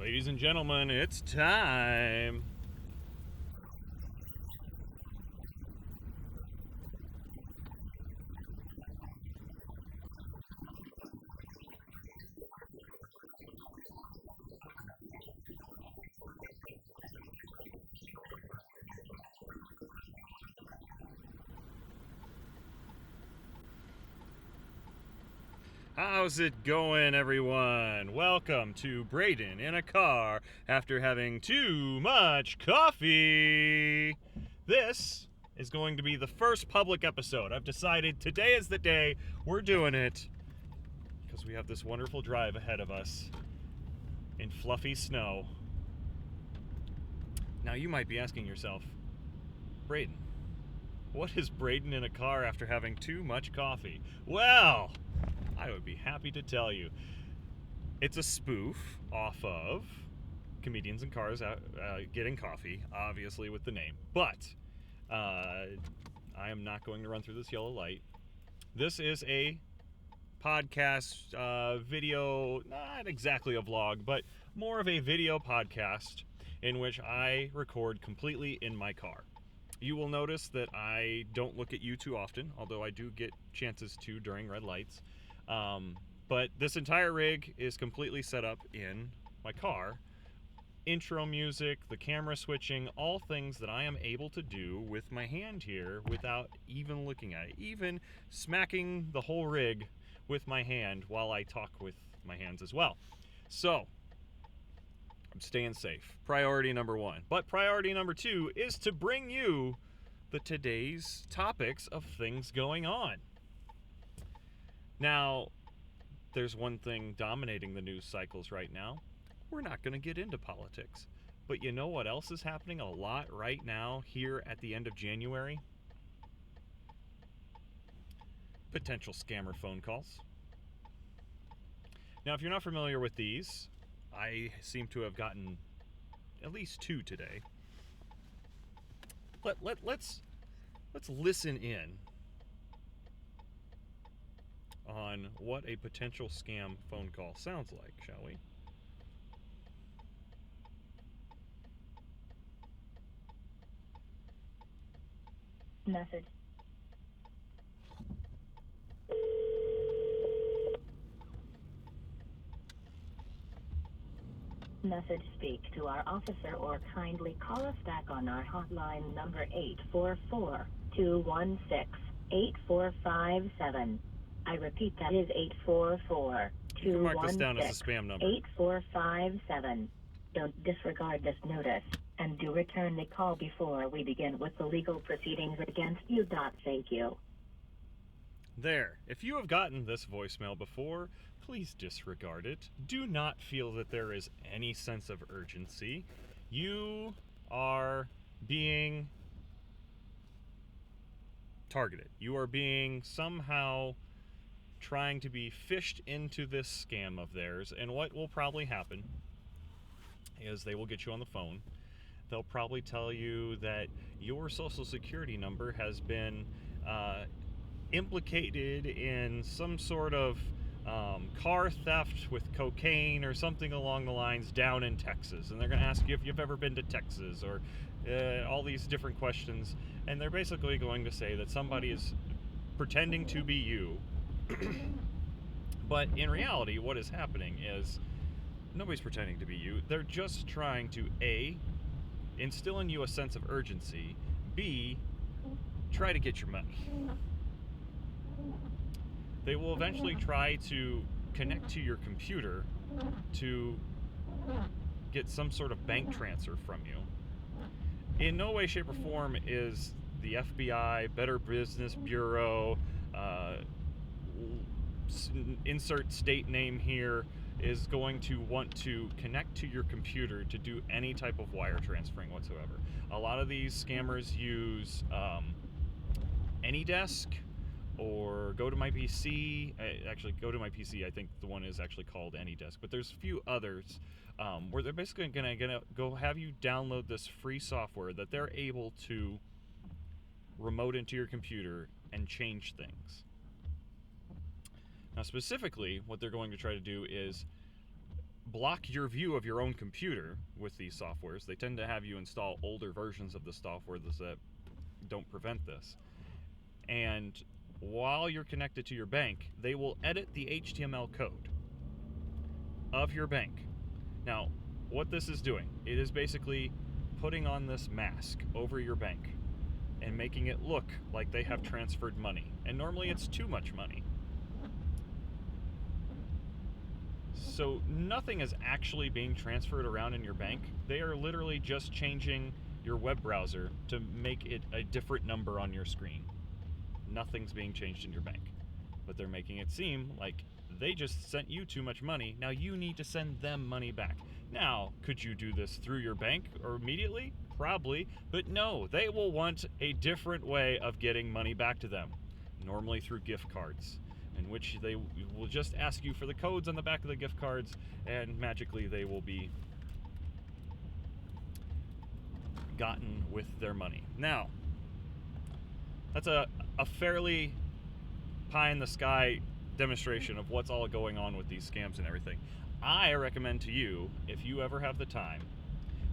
Ladies and gentlemen, it's time. How's it going, everyone? Welcome to Braden in a car after having too much coffee. This is going to be the first public episode. I've decided today is the day we're doing it because we have this wonderful drive ahead of us in fluffy snow. Now you might be asking yourself, Braden, what is Braden in a car after having too much coffee? Well, I would be happy to tell you. It's a spoof off of Comedians in Cars Getting Coffee, obviously with the name. But I am not going to run through this yellow light. This is a podcast video, not exactly a vlog, but more of a video podcast in which I record completely in my car. You will notice that I don't look at you too often, although I do get chances to during red lights. But this entire rig is completely set up in my car. Intro music, the camera switching, all things that I am able to do with my hand here without even looking at it, even smacking the whole rig with my hand while I talk with my hands as well. So, I'm staying safe. Priority number one. But priority number two is to bring you the today's topics of things going on. Now, there's one thing dominating the news cycles right now. We're not going to get into politics. But you know what else is happening a lot right now here at the end of January? Potential scammer phone calls. Now, if you're not familiar with these, I seem to have gotten at least two today. Let's listen in on what a potential scam phone call sounds like, shall we? Message. Message: speak to our officer or kindly call us back on our hotline number 844-216-8457. I repeat, that is 844-216-8457. Mark this down as a spam number. 8457. Don't disregard this notice, and do return the call before we begin with the legal proceedings against you. Thank you. There. If you have gotten this voicemail before, please disregard it. Do not feel that there is any sense of urgency. You are being targeted. You are being somehow trying to be fished into this scam of theirs, and what will probably happen is they will get you on the phone. They'll probably tell you that your social security number has been implicated in some sort of car theft with cocaine or something along the lines down in Texas, and they're going to ask you if you've ever been to Texas, or all these different questions, and they're basically going to say that somebody is pretending to be you. But in reality, what is happening is nobody's pretending to be you. They're just trying to A, instill in you a sense of urgency, B, try to get your money. They will eventually try to connect to your computer to get some sort of bank transfer from you. In no way, shape, or form is the FBI, Better Business Bureau, insert state name here, is going to want to connect to your computer to do any type of wire transferring whatsoever. A lot of these scammers use AnyDesk or Go to My PC. Actually, Go to My PC, I think the one is actually called AnyDesk, but there's a few others where they're basically gonna go have you download this free software that they're able to remote into your computer and change things. Now, specifically, what they're going to try to do is block your view of your own computer with these softwares. They tend to have you install older versions of the software that don't prevent this. And while you're connected to your bank, they will edit the HTML code of your bank. Now, what this is doing, it is basically putting on this mask over your bank and making it look like they have transferred money. And normally it's too much money. So nothing is actually being transferred around in your bank. They are literally just changing your web browser to make it a different number on your screen. Nothing's being changed in your bank. But they're making it seem like they just sent you too much money. Now you need to send them money back. Now, could you do this through your bank or immediately? Probably. But no, they will want a different way of getting money back to them. Normally through gift cards, in which they will just ask you for the codes on the back of the gift cards, and magically they will be gotten with their money. Now, that's a fairly pie-in-the-sky demonstration of what's all going on with these scams and everything. I recommend to you, if you ever have the time,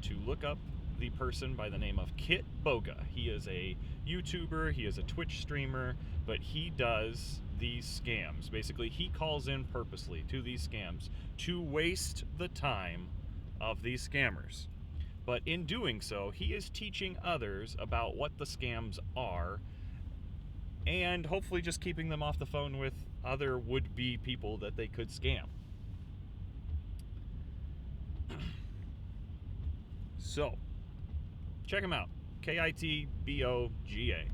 to look up the person by the name of Kit Boga. He is a YouTuber, he is a Twitch streamer, but he does these scams. Basically, he calls in purposely to these scams to waste the time of these scammers. But in doing so, he is teaching others about what the scams are, and hopefully just keeping them off the phone with other would-be people that they could scam. So, check him out. Kitboga.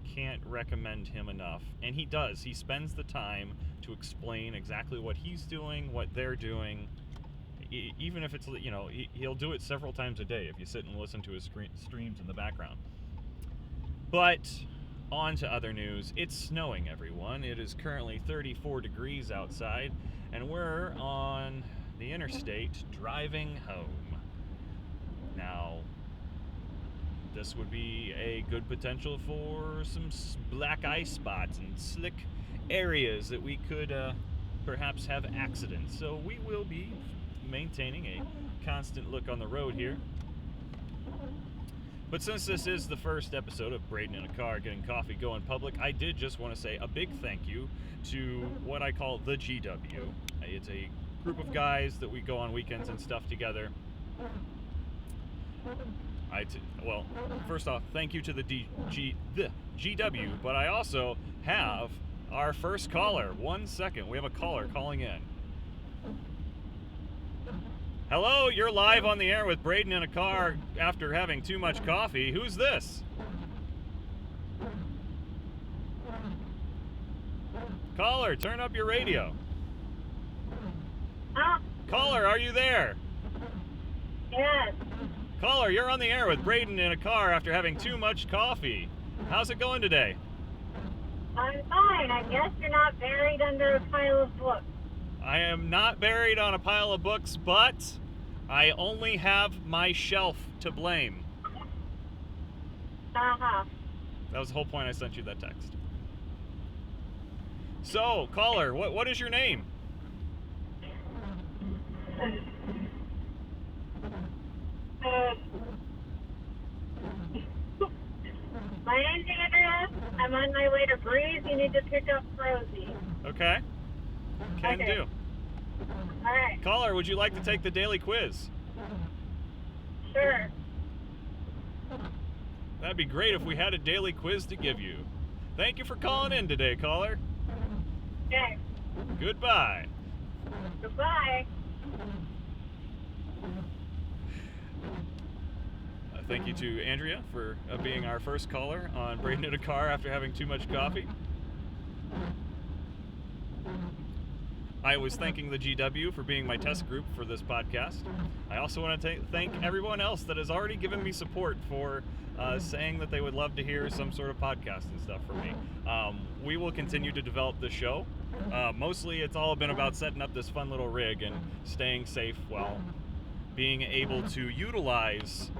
Can't recommend him enough. And he does. He spends the time to explain exactly what he's doing, what they're doing. Even if it's, you know, he'll do it several times a day if you sit and listen to his streams in the background. But on to other news. It's snowing, everyone. It is currently 34 degrees outside, and we're on the interstate driving home. Now, this would be a good potential for some black ice spots and slick areas that we could perhaps have accidents. So we will be maintaining a constant look on the road here. But since this is the first episode of Braden in a Car Getting Coffee Going Public, I did just want to say a big thank you to what I call the GW. It's a group of guys that we go on weekends and stuff together. Well, first off, thank you to the GW, but I also have our first caller. 1 second, we have a caller calling in. Hello, you're live on the air with Braden in a Car after having too much coffee. Who's this? Caller, turn up your radio. Caller, are you there? Yes. Caller, you're on the air with Braden in a Car after having too much coffee. How's it going today? I'm fine. I guess you're not buried under a pile of books. I am not buried on a pile of books, but I only have my shelf to blame. Uh-huh. That was the whole point I sent you that text. So, caller, what is your name? My name's Andrea. I'm on my way to Breeze. You need to pick up Rosie. Okay. Can Okay. do. All right. Caller, would you like to take the daily quiz? Sure. That'd be great if we had a daily quiz to give you. Thank you for calling in today, caller. Okay. Goodbye. Goodbye. Thank you to Andrea for being our first caller on Braden in a Car after having too much coffee. I was thanking the GW for being my test group for this podcast. I also want to thank everyone else that has already given me support for saying that they would love to hear some sort of podcast and stuff from me. We will continue to develop the show. Mostly it's all been about setting up this fun little rig and staying safe while being able to utilize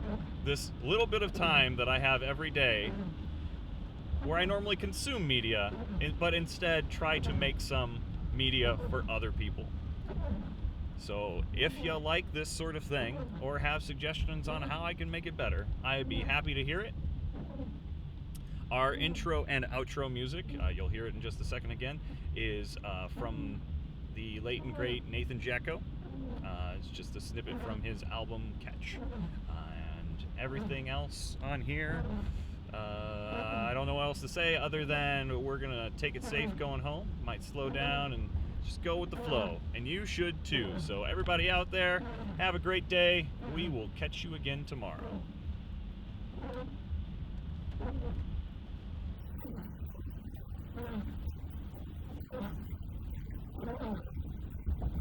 this little bit of time that I have every day where I normally consume media, but instead try to make some media for other people. So if you like this sort of thing or have suggestions on how I can make it better, I'd be happy to hear it. Our intro and outro music, you'll hear it in just a second again, is from the late and great Nathan Jatcko. It's just a snippet from his album Catch. And everything else on here, I don't know what else to say other than we're going to take it safe going home. Might slow down and just go with the flow. And you should too. So everybody out there, have a great day. We will catch you again tomorrow.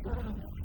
Oh.